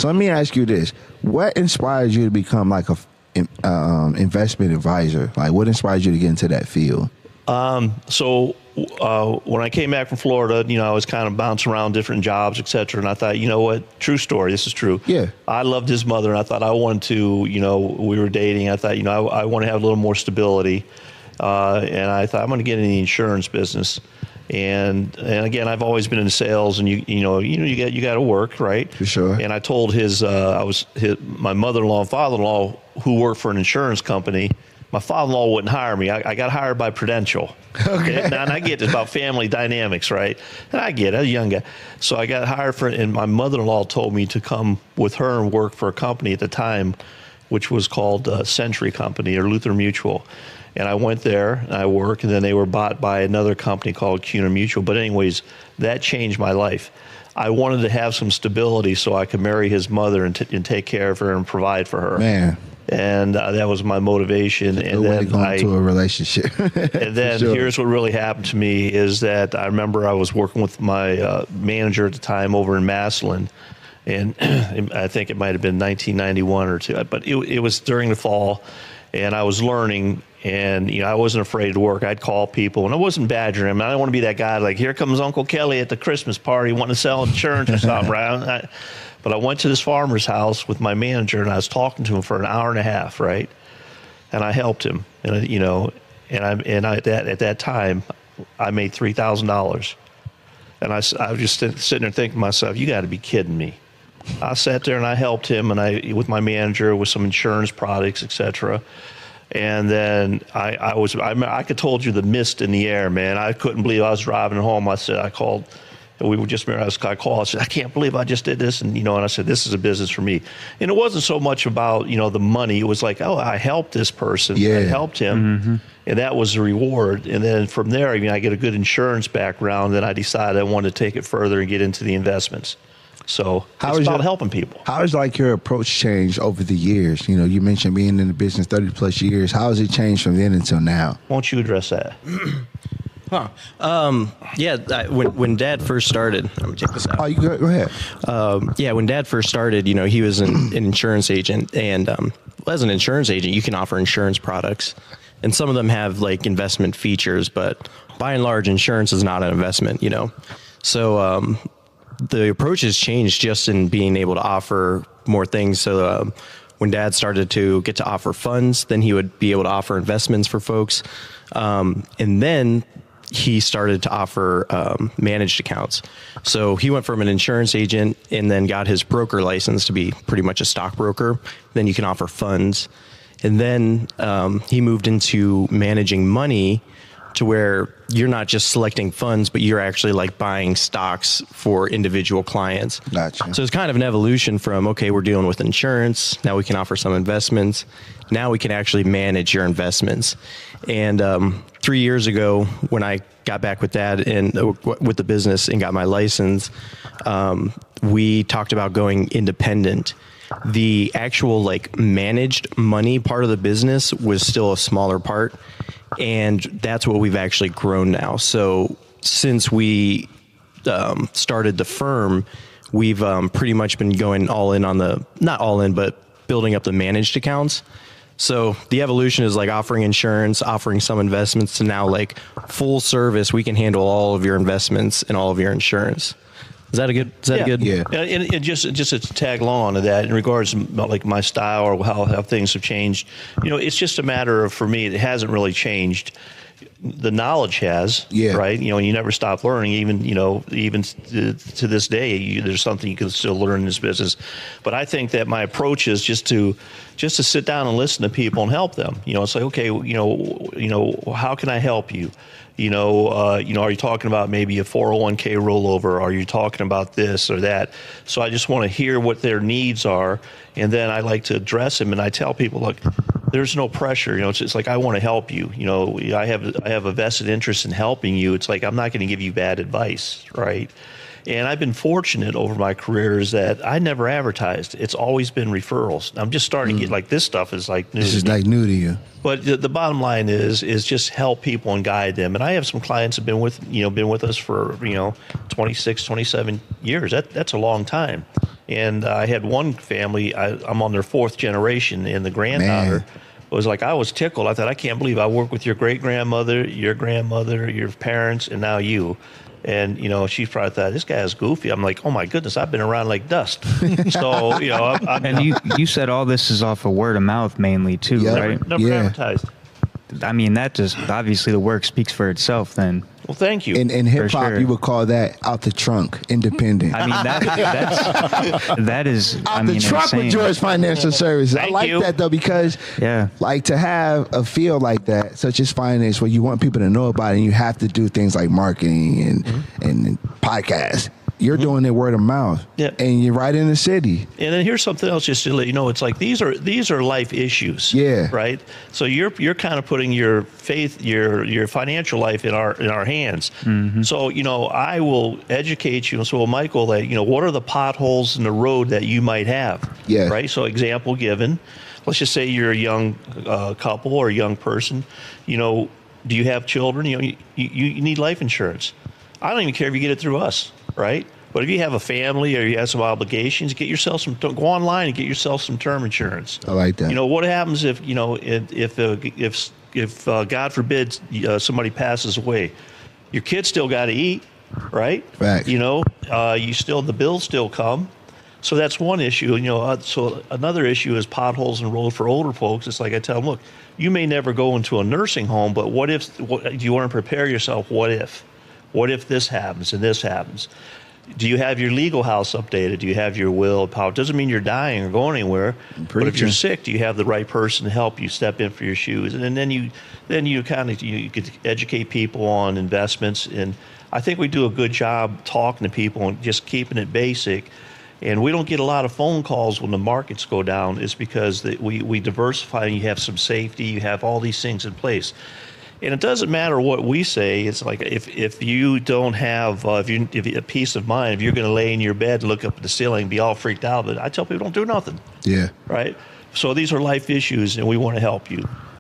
So let me ask you this: what inspired you to become like a investment advisor? Like, what inspired you to get into that field? So when I came back from Florida, I was kind of bouncing around different jobs, et cetera. And I thought, you know what? True story. This is true. Yeah. I loved his mother, and I thought I wanted to, we were dating. I thought, I want to have a little more stability. And I thought I'm going to get in the insurance business. And again, I've always been in sales, and you got to work, right? For sure. And I told my mother-in-law and father-in-law, who worked for an insurance company. My father-in-law wouldn't hire me. I got hired by Prudential. Okay. And I get this about family dynamics, right? And I get it, a young guy. So I got hired and my mother-in-law told me to come with her and work for a company at the time, which was called Century Company or Luther Mutual. And I went there and I worked, and then they were bought by another company called CUNA Mutual. But anyways, that changed my life. I wanted to have some stability so I could marry his mother and take care of her and provide for her. Man. And that was my motivation. And then going to a relationship. And then here's what really happened to me is that I remember I was working with my manager at the time over in Massillon, and I think it might have been 1991 or two, but it was during the fall, and I was learning. And, I wasn't afraid to work. I'd call people, and I wasn't badgering him. I didn't want to be that guy like, here comes Uncle Kelly at the Christmas party wanting to sell insurance or something, right? But I went to this farmer's house with my manager, and I was talking to him for an hour and a half, right? And I helped him, and at that time, I made $3,000. And I was just sitting there thinking to myself, you got to be kidding me. I sat there and I helped him, and with my manager with some insurance products, et cetera. And then I could told you the mist in the air, man. I couldn't believe I was driving home. I called, we were just married. I called. I said, I can't believe I just did this. And, and I said, this is a business for me. And it wasn't so much about, the money. It was like, oh, I helped this person. Yeah. I helped him. Mm-hmm. And that was the reward. And then from there, I get a good insurance background. Then I decided I wanted to take it further and get into the investments. So it's about helping people. How has your approach changed over the years? You mentioned being in the business 30 plus years. How has it changed from then until now? Why don't you address that? When Dad first started, let me check this out. Oh, you go ahead. When Dad first started, he was an insurance agent, and as an insurance agent, you can offer insurance products, and some of them have like investment features, but by and large, insurance is not an investment. So the approach has changed just in being able to offer more things. So when Dad started to get to offer funds, then he would be able to offer investments for folks, and then he started to offer managed accounts. So he went from an insurance agent and then got his broker license to be pretty much a stockbroker. Then you can offer funds. And then he moved into managing money to where you're not just selecting funds, but you're actually like buying stocks for individual clients. Gotcha. So it's kind of an evolution from, okay, we're dealing with insurance. Now we can offer some investments. Now we can actually manage your investments. And 3 years ago, when I got back with Dad and with the business and got my license, we talked about going independent. The actual like managed money part of the business was still a smaller part. And that's what we've actually grown now. So since we started the firm, we've pretty much been going all in on not all in, but building up the managed accounts. So the evolution is like offering insurance, offering some investments, to now like full service. We can handle all of your investments and all of your insurance. Is that good? Yeah. And just to tag along onto that, in regards to like my style or how things have changed, it's just a matter of, for me, it hasn't really changed. The knowledge has, right? And you never stop learning, even to this day, there's something you can still learn in this business. But I think that my approach is just to sit down and listen to people and help them. It's like, okay, how can I help you? Are you talking about maybe a 401k rollover? Are you talking about this or that? So I just want to hear what their needs are, and then I like to address them. And I tell people, look, there's no pressure. It's like, I want to help you. I have a vested interest in helping you. It's like, I'm not going to give you bad advice, right? And I've been fortunate over my career is that I never advertised. It's always been referrals. I'm just starting to get like, this stuff is like new. This is like new to you. But the bottom line is just help people and guide them. And I have some clients that have been with us for 26, 27 years. That's a long time. And I had one family, I'm on their fourth generation, and the granddaughter was like, I was tickled. I thought, I can't believe I worked with your great-grandmother, your grandmother, your parents, and now you. And, she probably thought, this guy is goofy. I'm like, oh, my goodness, I've been around like dust. So, And you said all this is off of word of mouth mainly, too, right? Never advertised. I mean, that just, obviously the work speaks for itself then. Well, thank you. In hip hop, sure. you would call that out the trunk, independent. I mean, that is, Out the trunk insane. with George Financial Services. I Thank like you. that though, because like to have a field like that, such as finance, where you want people to know about it, and you have to do things like marketing and podcasts. You're doing it word of mouth, and you're right in the city. And then here's something else, just to let you know. It's like these are life issues, right? So you're kind of putting your faith, your financial life in our hands. So I will educate you, and so will Michael. That what are the potholes in the road that you might have, right? So example given, let's just say you're a young couple or a young person. Do you have children? You need life insurance. I don't even care if you get it through us, right? But if you have a family or you have some obligations, go online and get yourself some term insurance. I like that. What happens if God forbid somebody passes away? Your kids still got to eat, right? Facts. The bills still come. So that's one issue. So another issue is potholes in the road for older folks. It's like I tell them, look, you may never go into a nursing home, but do you want to prepare yourself? What if? What if this happens and this happens? Do you have your legal house updated? Do you have your will? Power? It doesn't mean you're dying or going anywhere. But if you're sick, do you have the right person to help you step in for your shoes? And then you could educate people on investments. And I think we do a good job talking to people and just keeping it basic. And we don't get a lot of phone calls when the markets go down. It's because we diversify and you have some safety. You have all these things in place. And it doesn't matter what we say. It's like if you don't have if you peace of mind, if you're going to lay in your bed and look up at the ceiling and be all freaked out, I tell people don't do nothing. Yeah. Right. So these are life issues, and we want to help you.